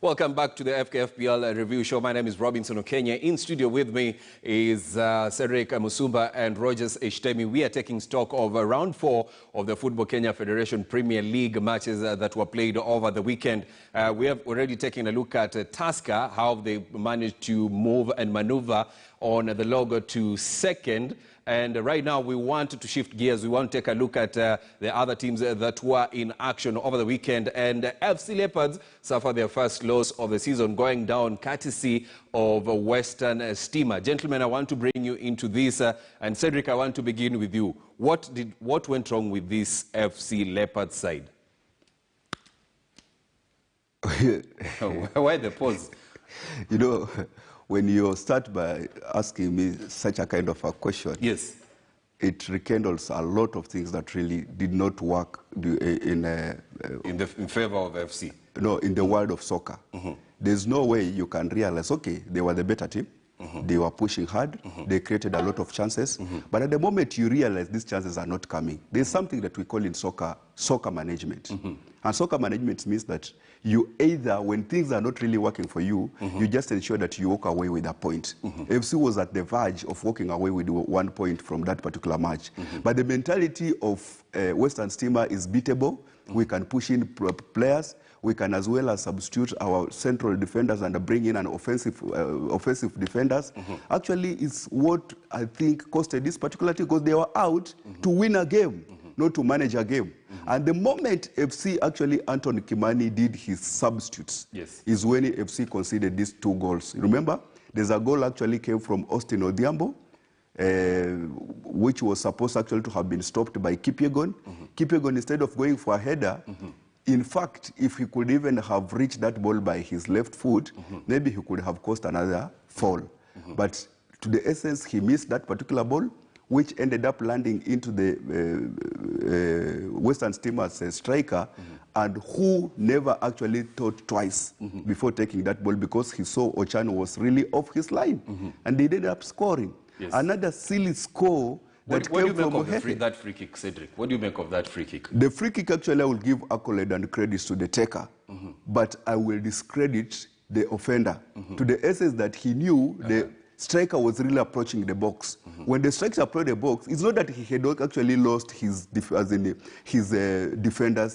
Welcome back to the FKFPL review show. My name is Robinson Okenya. In studio with me is Cedric Musumba and Rogers Eshtemi. We are taking stock of round 4 of the Football Kenya Federation Premier League matches that were played over the weekend. We have already taken a look at Tusker, how they managed to move and maneuver on the logo to second. And right now we want to shift gears. We want to take a look at the other teams that were in action over the weekend. And FC Leopards suffered their first loss of the season, going down courtesy of Western Steamer. Gentlemen, I want to bring you into this. And Cedric, I want to begin with you. What went wrong with this FC Leopards side? Why the pause? You know, when you start by asking me such a kind of a question, yes, it rekindles a lot of things that really did not work in favor of FC. No, in the world of soccer. There's no way you can realize, okay, they were the better team. They were pushing hard. They created a lot of chances. But at the moment you realize these chances are not coming, there's something that we call in soccer management. And soccer management means that you either, when things are not really working for you, you just ensure that you walk away with a point. FC was at the verge of walking away with 1 point from that particular match. But the mentality of Western Steamer is beatable. We can push in players. We can as well as substitute our central defenders and bring in an offensive defenders. Actually, it's what I think costed this particular team, because they were out to win a game, not to manage a game. And the moment FC, actually Anton Kimani did his substitutes, is when FC conceded these 2 goals. Remember, there's a goal actually came from Austin Odhiambo, which was supposed actually to have been stopped by Kipyegon. Kipyegon, instead of going for a header, in fact, if he could even have reached that ball by his left foot, maybe he could have caused another fall. But to the essence, he missed that particular ball, which ended up landing into the Western Steamer's striker, and who never actually thought twice before taking that ball, because he saw Ochan was really off his line. And they ended up scoring. Another silly score. What do you make of that free kick, Cedric? What do you make of that free kick? The free kick, actually, I will give accolade and credits to the taker, but I will discredit the offender to the essence that he knew the striker was really approaching the box. When the striker approached the box, it's not that he had actually lost his defenders.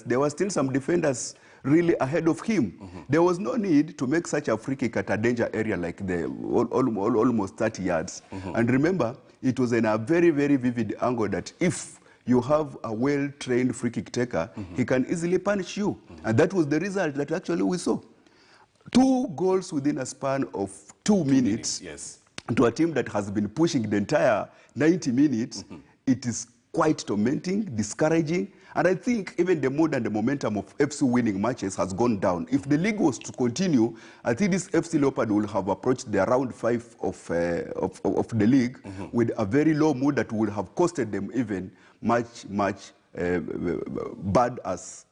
There were still some defenders really ahead of him. There was no need to make such a free kick at a danger area like almost 30 yards. And remember, it was in a very, very vivid angle that if you have a well-trained free kick taker, he can easily punish you. And that was the result that actually we saw. 2 goals within a span of 2 minutes. To a team that has been pushing the entire 90 minutes, it is quite tormenting, discouraging. And I think even the mood and the momentum of FC winning matches has gone down. If the league was to continue, I think this FC Leopard will have approached the round 5 of the league with a very low mood that would have costed them even much bad as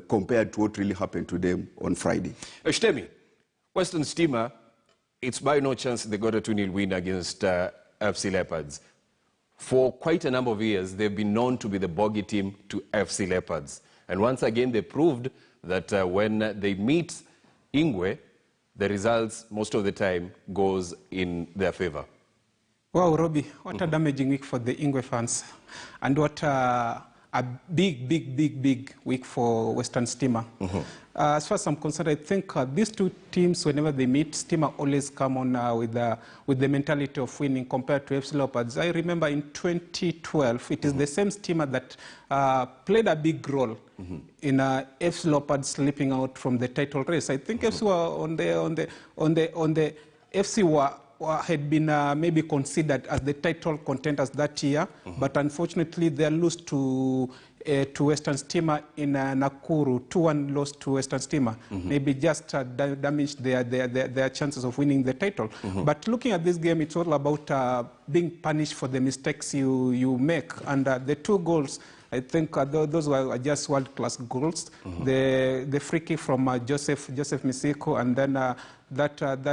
compared to what really happened to them on Friday. Eshtemi, Western Steamer, it's by no chance they got a 2-0 win against FC Leopards. For quite a number of years, they've been known to be the bogey team to FC Leopards. And once again, they proved that when they meet Ingwe, the results most of the time goes in their favor. Wow, Robbie, what a damaging week for the Ingwe fans. And what a big week for Western Steamer. As far as I'm concerned, I think these 2 teams, whenever they meet, Steamer always come on with the mentality of winning compared to FC Leopards. I remember in 2012, it is the same Steamer that played a big role in FC Leopards slipping out from the title race. I think FC were on the FC had been maybe considered as the title contenders that year, but unfortunately they lost to Western Steamer in Nakuru. 2-1 lost to Western Steamer. Maybe just damaged their chances of winning the title. But looking at this game, it's all about being punished for the mistakes you make. And the 2 goals, I think those were just world-class goals. The free kick from Joseph Misiko, and then very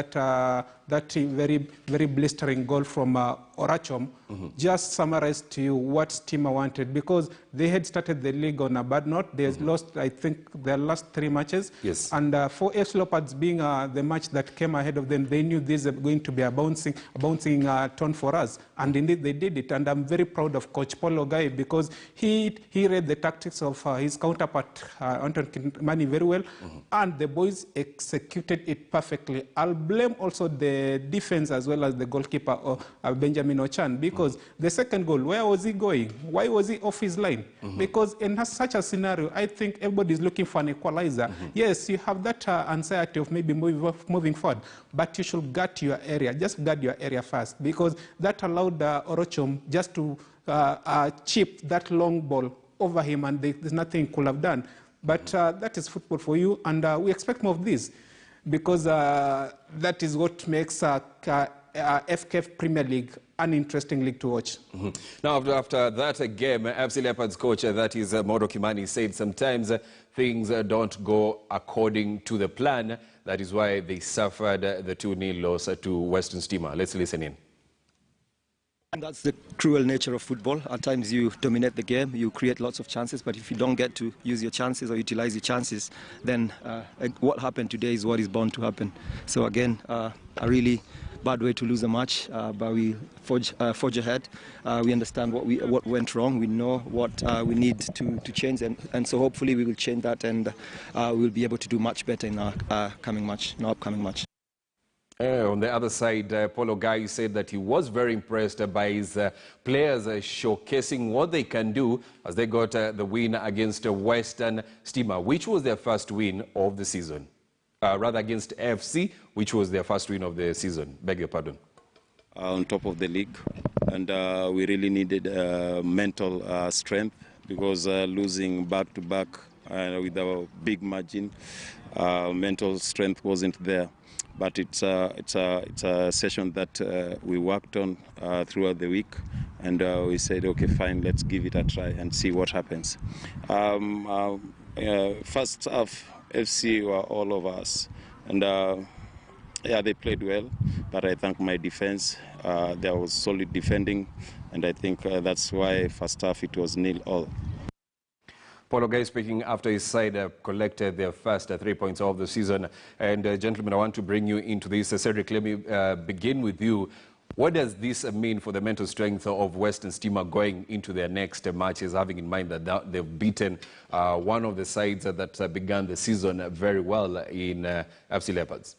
blistering goal from Orachom, just summarize to you what Stima wanted, because they had started the league on a bad note. They lost, I think, their last 3 matches. Yes. And for FC Leopards being the match that came ahead of them, they knew this was going to be a bouncing turn for us. And indeed, they did it. And I'm very proud of Coach Paul Ogai, because he read the tactics of his counterpart, Anton Kimani, very well. And the boys executed it perfectly. I'll blame also the defense as well as the goalkeeper, Benjamin Ochan, because the second goal, where was he going? Why was he off his line? Because in such a scenario, I think everybody is looking for an equalizer. Yes, you have that anxiety of maybe moving forward, but you should guard your area. Just guard your area first, because that allowed Orochom just to chip that long ball over him, and there's nothing he could have done. But that is football for you, and we expect more of this, because that is what makes FKF Premier League an interesting league to watch. Now, after that game, FC Leopards coach, that is Modo Kimani, said sometimes things don't go according to the plan. That is why they suffered the 2-0 loss to Western Stima. Let's listen in. And that's the cruel nature of football. At times you dominate the game, you create lots of chances, but if you don't get to use your chances or utilize your chances, then what happened today is what is bound to happen. So again, a really bad way to lose a match, but we forge ahead. We understand what went wrong. We know what we need to change, and so hopefully we will change that, and we'll be able to do much better in our upcoming match. On the other side, Paulo Guy said that he was very impressed by his players showcasing what they can do as they got the win against Western Stima, which was their first win of the season. Rather against FC, which was their first win of the season. Beg your pardon. On top of the league, and we really needed mental strength, because losing back-to-back with a big margin, mental strength wasn't there. But it's a session that we worked on throughout the week, and we said, okay, fine, let's give it a try and see what happens. First half, FC were all over us, and yeah, they played well, but I think my defense, there was solid defending, and I think that's why first half it was 0-0. Paulo Guy speaking after his side collected their first 3 points of the season. And gentlemen, I want to bring you into this. Cedric, let me begin with you. What does this mean for the mental strength of Western Stima going into their next matches, having in mind that they've beaten one of the sides that began the season very well in FC Leopards?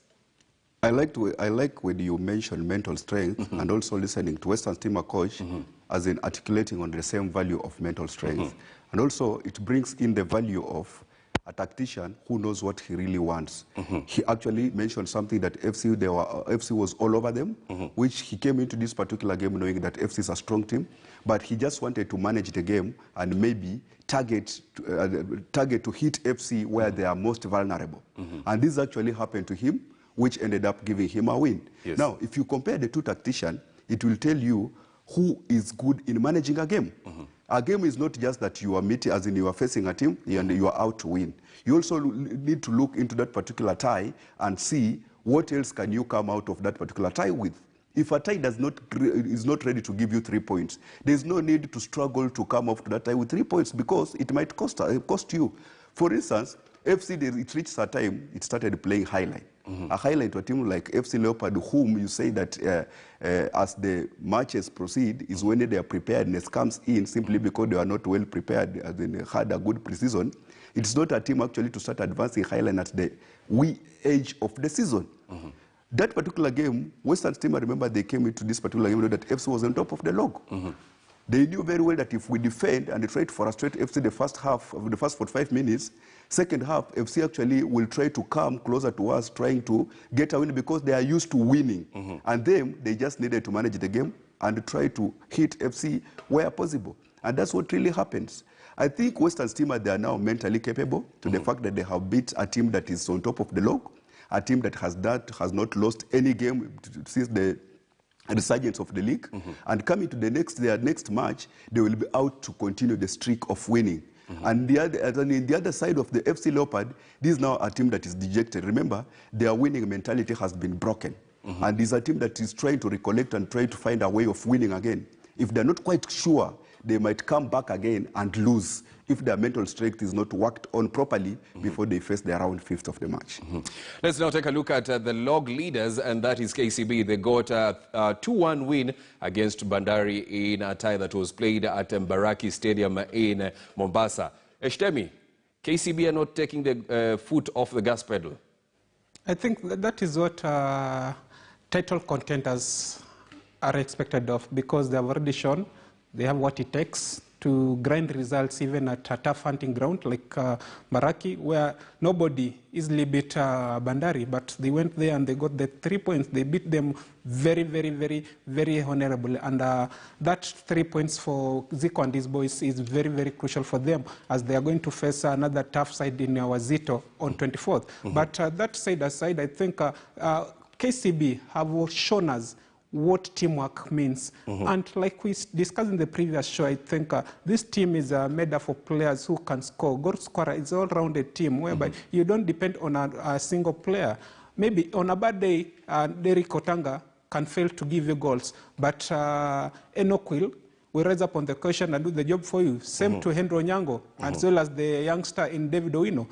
I like when you mention mental strength and also listening to Western Stima coach as in articulating on the same value of mental strength. And also it brings in the value of a tactician who knows what he really wants. He actually mentioned something that FC was all over them, which he came into this particular game knowing that FC is a strong team, but he just wanted to manage the game and maybe target to hit FC where they are most vulnerable. And this actually happened to him, which ended up giving him a win. Yes. Now, if you compare the two tacticians, it will tell you who is good in managing a game. A game is not just that you are meeting, as in you are facing a team and you are out to win. You also need to look into that particular tie and see what else can you come out of that particular tie with. If a tie is not ready to give you 3 points, there's no need to struggle to come off to that tie with 3 points, because it might cost you. For instance, FC, it reached a time, it started playing highline. A highlight to a team like FC Leopard, whom you say that as the matches proceed is when their preparedness comes in, simply because they are not well prepared, as they had a good pre-season. It's not a team actually to start advancing highline at the wee age of the season. That particular game, Western Stima, remember, they came into this particular game that FC was on top of the log. They knew very well that if we defend and try to frustrate FC the first half of the first 45 minutes, second half, FC actually will try to come closer to us, trying to get a win, because they are used to winning. And then they just needed to manage the game and try to hit FC where possible. And that's what really happens. I think Western Stima, they are now mentally capable to the fact that they have beat a team that is on top of the log, a team that has not lost any game since the resurgence of the league. And coming to their next match, they will be out to continue the streak of winning. And in the other side of the FC Leopard, this is now a team that is dejected. Remember, their winning mentality has been broken. And it's a team that is trying to recollect and try to find a way of winning again. If they're not quite sure, they might come back again and lose if their mental strength is not worked on properly before they face the round 5th of the match. Let's now take a look at the log leaders, and that is KCB. They got a 2-1 win against Bandari in a tie that was played at Mbaraki Stadium in Mombasa. Eshtemi, KCB are not taking the foot off the gas pedal. I think that is what title contenders are expected of, because they have already shown they have what it takes to grind results even at a tough hunting ground like Mbaraki, where nobody easily beat Bandari, but they went there and they got the 3 points. They beat them very, very, very, very honorably. And that 3 points for Zico and his boys is very, very crucial for them, as they are going to face another tough side in Wazito on 24th. But that side aside, I think KCB have shown us what teamwork means. And like we discussed in the previous show, I think this team is made up of players who can score. Goal scorer is all-rounded team, whereby you don't depend on a single player. Maybe on a bad day, Derek Otanga can fail to give you goals, but Enoch will rise up on the question and do the job for you. Same to Henry Onyango, as well as the youngster in David Owino.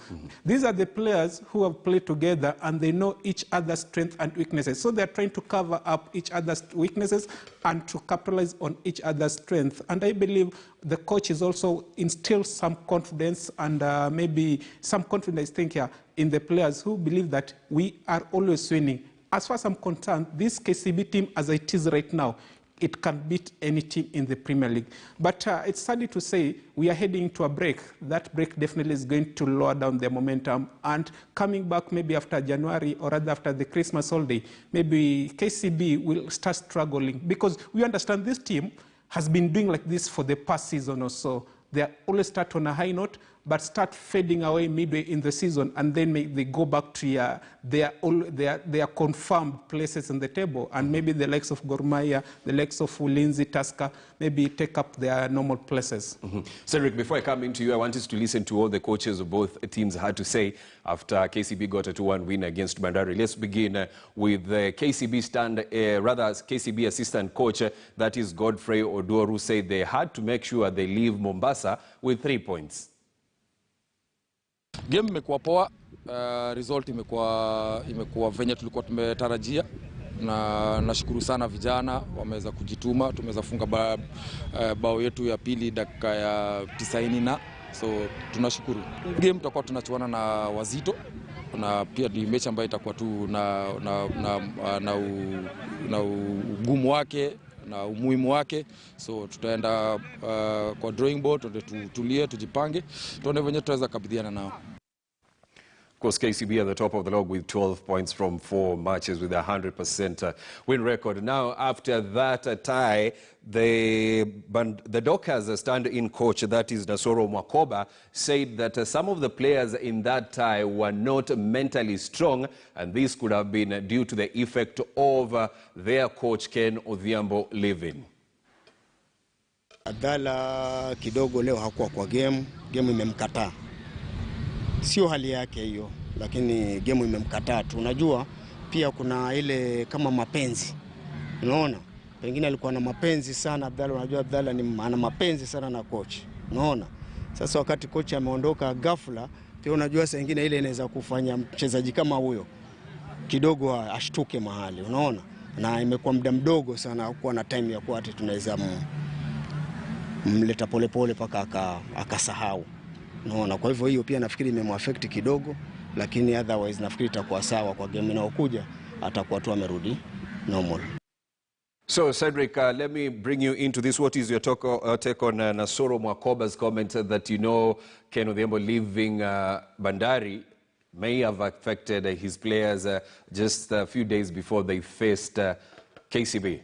These are the players who have played together and they know each other's strengths and weaknesses. So they're trying to cover up each other's weaknesses and to capitalize on each other's strength. And I believe the coach is also instilled some confidence and maybe some confidence, I think, in the players who believe that we are always winning. As far as I'm concerned, this KCB team, as it is right now, it can beat any team in the Premier League. But it's sad to say we are heading to a break. That break definitely is going to lower down the momentum. And coming back maybe after January, or rather after the Christmas holiday, maybe KCB will start struggling. Because we understand this team has been doing like this for the past season or so. They always start on a high note, but start fading away midway in the season, and then they go back to their confirmed places in the table, and maybe the likes of Gor Mahia, the likes of Ulinzi, Tusker, maybe take up their normal places. Cedric, before I come into you, I want us to listen to all the coaches of both teams had to say after KCB got a 2-1 win against Bandari. Let's begin with the KCB assistant coach, that is Godfrey Oduoru, said they had to make sure they leave Mombasa with 3 points. Game imekuwa poa, result imekuwa venye tulikuwa tumetarajia, na nashukuru sana vijana wameweza kujituma. Tumeweza funga bao yetu ya pili dakika ya 90 na so tunashukuru. Game tutakuwa tunachuana na Wazito, na pia ni mechi ambayo itakuwa tu na ugumu wake na umuhimu wake, so tutaenda kwa drawing board, tutulie, tujipange, tuone venye tutaweza kabidhiana nao. Of course, KCB at the top of the log with 12 points from 4 matches with a 100% win record. Now, after that tie, the Dockers stand-in coach, that is Nasoro Mwakoba, said that some of the players in that tie were not mentally strong, and this could have been due to the effect of their coach Ken Odhiambo leaving. Abdalla kidogo leo hakuwa kwa game imemkataa. Sio hali yake hiyo, lakini game imemkataa tu. Unajua pia kuna ile kama mapenzi. Unaona? Pengine alikuwa na mapenzi sana Abdalla, unajua Abdalla ana mapenzi sana na coach. Unaona? Sasa wakati coach ameondoka ghafla, pia unajua saa nyingine ile inaweza kufanya mchezaji kama huyo kidogo ashtuke mahali. Unaona? Na imekuwa muda mdogo sana hakuwa na time ya kuwa ati tunaweza mleta polepole paka akasahau. Unaona, kwa hivyo hiyo pia nafikiri imemwaffect kidogo, lakini otherwise nafikiri itakuwa sawa kwa game inayokuja, atakuwa tu amerudi normal. So, Cedric, let me bring you into this. What is your take on Nasoro Mwakoba's comment that, Ken Odhiambo leaving Bandari may have affected his players just a few days before they faced KCB?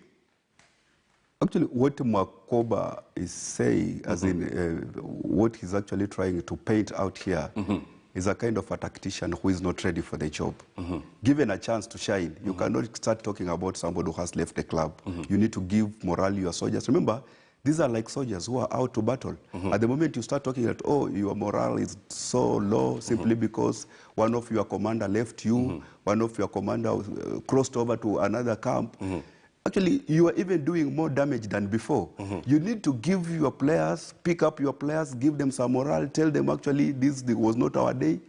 Actually, what Mwakoba is saying, as in what he's actually trying to paint out here, is a kind of a tactician who is not ready for the job. Given a chance to shine, you cannot start talking about somebody who has left the club. You need to give morale to your soldiers. Remember, These are like soldiers who are out to battle. At the moment you start talking that, oh, your morale is so low simply because one of your commander left you, one of your commander crossed over to another camp. Actually, you are even doing more damage than before. You need to give your players, pick up your players, give them some morale, tell them actually this was not our day.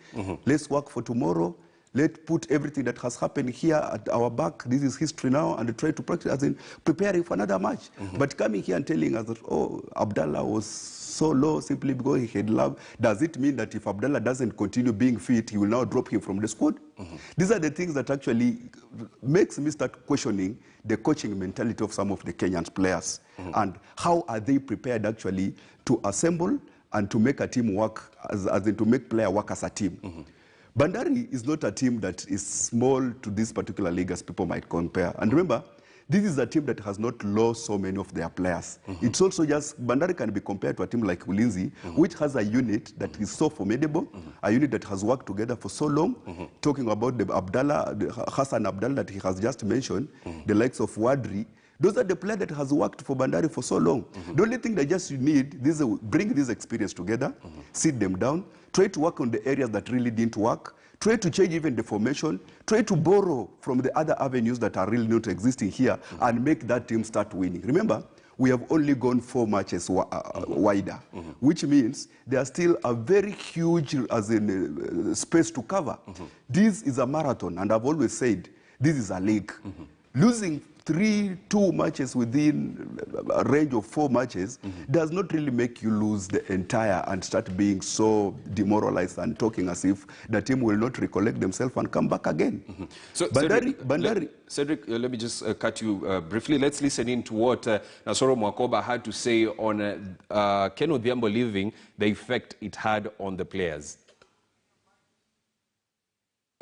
Let's work for tomorrow. Let's put everything that has happened here at our back. This is history now, and try to practice as in preparing for another match. But coming here and telling us that, oh, Abdallah was so low simply because he had love, does it mean that if Abdallah doesn't continue being fit, he will now drop him from the squad? These are the things that actually makes me start questioning the coaching mentality of some of the Kenyan players. And how are they prepared actually to assemble and to make a team work, as in to make player work as a team. Bandari is not a team that is small to this particular league as people might compare. And remember, this is a team that has not lost so many of their players. It's also just, Bandari can be compared to a team like Ulinzi, which has a unit that is so formidable, a unit that has worked together for so long. Talking about the Hassan Abdallah that he has just mentioned, the likes of Wadri, those are the players that has worked for Bandari for so long. The only thing that just you need is bring this experience together, sit them down, try to work on the areas that really didn't work, try to change even the formation, try to borrow from the other avenues that are really not existing here and make that team start winning. Remember, we have only gone 4 matches wider, which means there's still a very huge space to cover. This is a marathon, and I've always said this is a league. Losing 2 matches within a range of 4 matches does not really make you lose the entire and start being so demoralized and talking as if the team will not recollect themselves and come back again. So, Cedric, let me just cut you briefly. Let's listen in to what Nasoro Mwakoba had to say on Ken Odhiambo leaving, the effect it had on the players.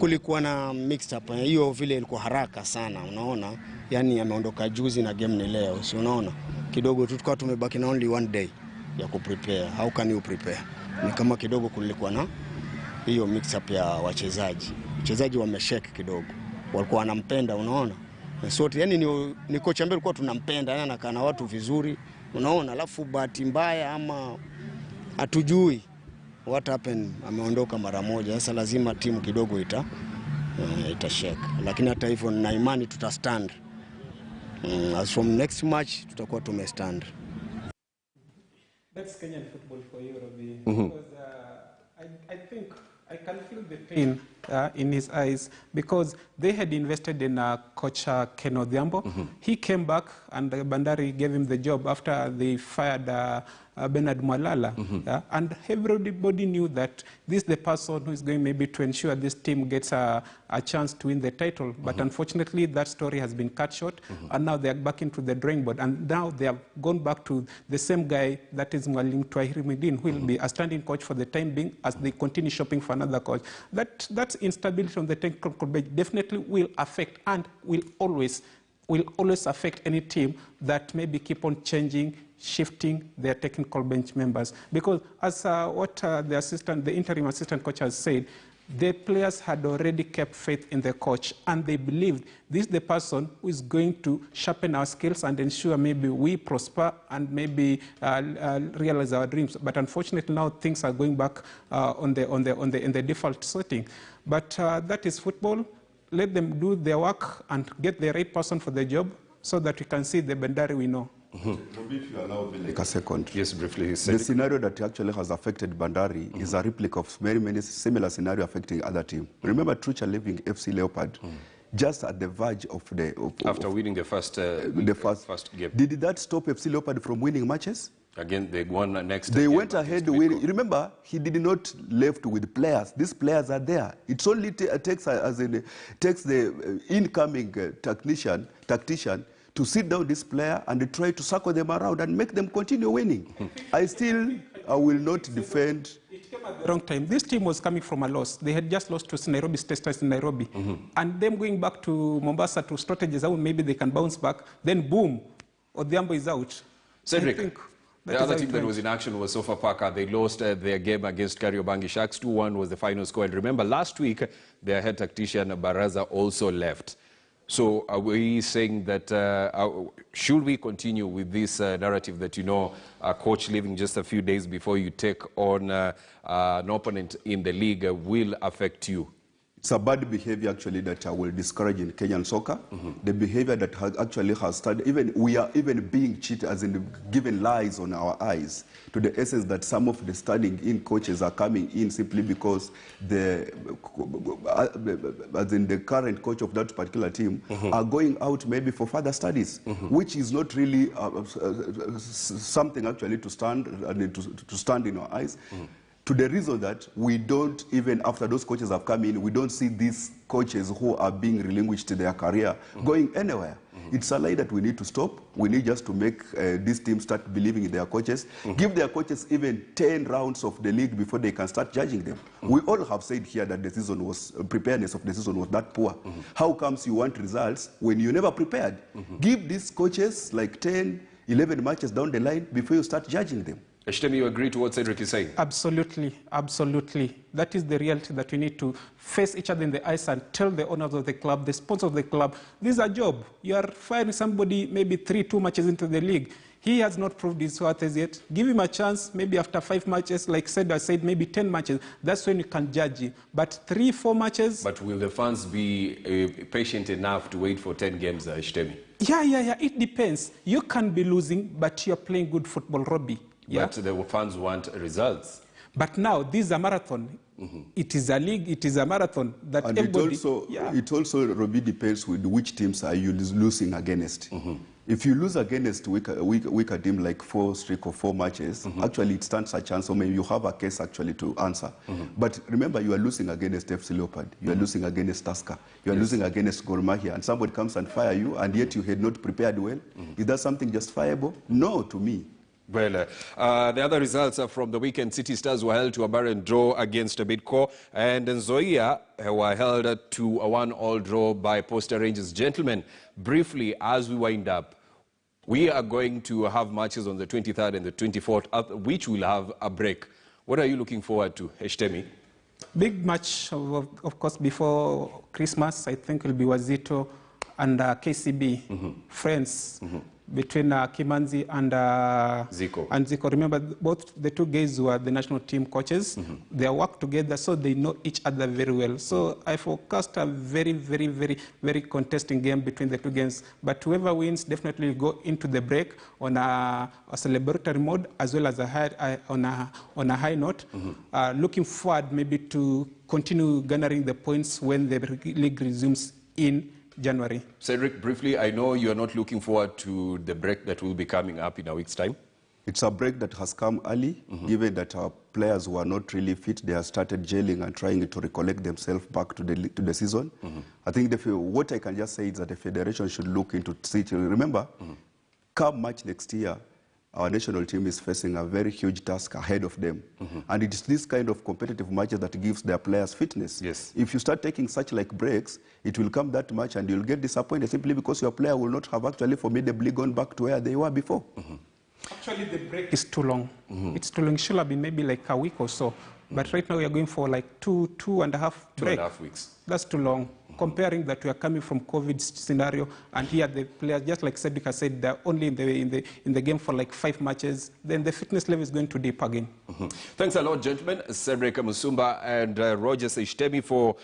Kulikuwa na mixed up, hiyo vile ilikuwa haraka sana, unaona? Yani ameondoka juzi na game ni leo, si unaona? Kidogo tulikuwa tumebaki na only 1 day ya kuprepare. How can you prepare? Ni kama kidogo kulikuwa na hiyo mix up ya wachezaji. Wachezaji wameshake kidogo. Walikuwa wanampenda, unaona? Sote yani ni coach ambaye alikuwa tunampenda, yani anakaa na watu vizuri, unaona? Alafu bahati mbaya ama hatujui what happened, ameondoka mara moja. Sasa lazima timu kidogo itashake, lakini hata hivyo na imani tutastand. As from next match tutakuwa tumestand. That's Kenyan football for you, Robbie. Because I think I can feel the pain in his eyes, because they had invested in coach Ken Odhiambo. He came back and Bandari gave him the job after they fired Bernard Mwalala. And everybody knew that this is the person who is going maybe to ensure this team gets a chance to win the title. But unfortunately, that story has been cut short. And now they are back into the drawing board. And now they have gone back to the same guy, that is Mwalim Twahirimidin, who will be a standing coach for the time being as they continue shopping for another coach. That instability on the technical bench definitely will affect and will always affect any team that maybe keep on changing, shifting their technical bench members. Because as what the interim assistant coach has said, the players had already kept faith in the coach, and they believed this is the person who is going to sharpen our skills and ensure maybe we prosper and maybe realize our dreams. But unfortunately now things are going back in the default setting. But that is football. Let them do their work and get the right person for the job so that we can see the Bandari we know. If you allow me like a second. Yes, briefly. The scenario that actually has affected Bandari is a replica of many similar scenarios affecting other teams. Remember Trucha leaving FC Leopard just at the verge of after winning the first game. Did that stop FC Leopard from winning matches? Again, they won next. They went ahead winning. Remember, he did not left with players. These players are there. It's only takes the incoming tactician to sit down this player and try to circle them around and make them continue winning. I will not defend. It came at the wrong time. This team was coming from a loss. They had just lost to Nairobi State Stars in Nairobi. And them going back to Mombasa to strategize how maybe they can bounce back. Then boom, Odhiambo is out. Cedric, the other team that was in action was Sofapaka. They lost their game against Kariobangi Sharks. 2-1 was the final score. And remember, last week, their head tactician, Baraza, also left. So are we saying that, should we continue with this narrative that, a coach leaving just a few days before you take on an opponent in the league will affect you? It's a bad behavior actually that will discourage in Kenyan soccer. The behavior that actually has started, we are even being cheated, as in given lies on our eyes, to the essence that some of the standing in coaches are coming in simply because as in the current coach of that particular team are going out maybe for further studies, which is not really something actually to stand to stand in our eyes. To the reason that we don't, even after those coaches have come in, we don't see these coaches who are being relinquished to their career going anywhere. It's a lie that we need to stop. We need just to make these teams start believing in their coaches. Give their coaches even 10 rounds of the league before they can start judging them. We all have said here that the season was, preparedness of the season was that poor. How comes you want results when you never prepared? Give these coaches like 10, 11 matches down the line before you start judging them. Eshtemi, you agree to what Cedric is saying? Absolutely, absolutely. That is the reality that we need to face each other in the eyes and tell the owners of the club, the sponsors of the club, this is a job. You are firing somebody maybe 3-2 matches into the league. He has not proved his worth as yet. Give him a chance, maybe after 5 matches, like I said, maybe 10 matches. That's when you can judge him. But 3-4 matches... But will the fans be patient enough to wait for 10 games, Eshtemi? Yeah. It depends. You can be losing, but you're playing good football, Robbie. Yeah? But the fans want results. But now, this is a marathon. It is a league, it is a marathon. That and everybody, it also, Robbie, depends with which teams are you losing against. If you lose against weaker team like 4 streak or 4 matches, actually it stands a chance, or maybe you have a case actually to answer. But remember, you are losing against FC Leopard, you are losing against Tusker, you are losing against Gor Mahia, and somebody comes and fire you, and yet you had not prepared well. Is that something justifiable? No, to me. Well, the other results from the weekend, City Stars were held to a barren draw against Bidco, and Nzoia were held to a 1-1 draw by Posta Rangers. Gentlemen, briefly, as we wind up, we are going to have matches on the 23rd and the 24th, which will have a break. What are you looking forward to, Eshtemi? Big match, of course, before Christmas, I think will be Wazito and KCB, friends. Between Kimanzi and Zico. Remember, both the two guys were the national team coaches. They work together, so they know each other very well. So I forecast a very, very, very, very contesting game between the two games. But whoever wins definitely will go into the break on a celebratory mode, as well as on a high note. Looking forward maybe to continue garnering the points when the league resumes in January. Cedric, briefly, I know you are not looking forward to the break that will be coming up in a week's time. It's a break that has come early, given that our players who are not really fit, they have started gelling and trying to recollect themselves back to the season. I think what I can just say is that the federation should look into City. Remember, come March next year, our national team is facing a very huge task ahead of them. And it is this kind of competitive matches that gives their players fitness. Yes. If you start taking such like breaks, it will come that much and you'll get disappointed simply because your player will not have actually formidably gone back to where they were before. Actually, the break is too long. It's too long. It should have been maybe like a week or so. But right now we are going for like two and a half break. 2.5 weeks. That's too long. Comparing that we are coming from COVID scenario, and here the players, just like Cedric has said, they're only in the game for like 5 matches. Then the fitness level is going to dip again. Thanks a lot, gentlemen. Cedric Musumba and Rogers Eshtemi for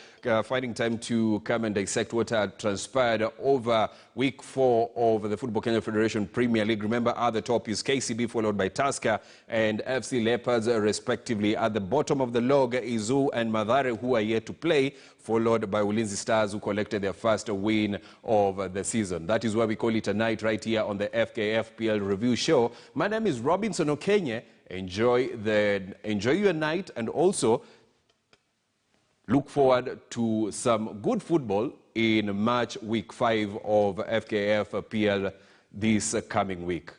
finding time to come and dissect what had transpired over week 4 of the Football Kenya Federation Premier League. Remember, at the top is KCB, followed by Tusker and FC Leopards, respectively. At the bottom of the log is Zoo and Mathare, who are yet to play, followed by Ulinzi Stars, who collected their first win of the season. That is why we call it a night right here on the FKFPL Review Show. My name is Robinson Okenye. Enjoy your night, and also look forward to some good football in March week 5 of FKFPL this coming week.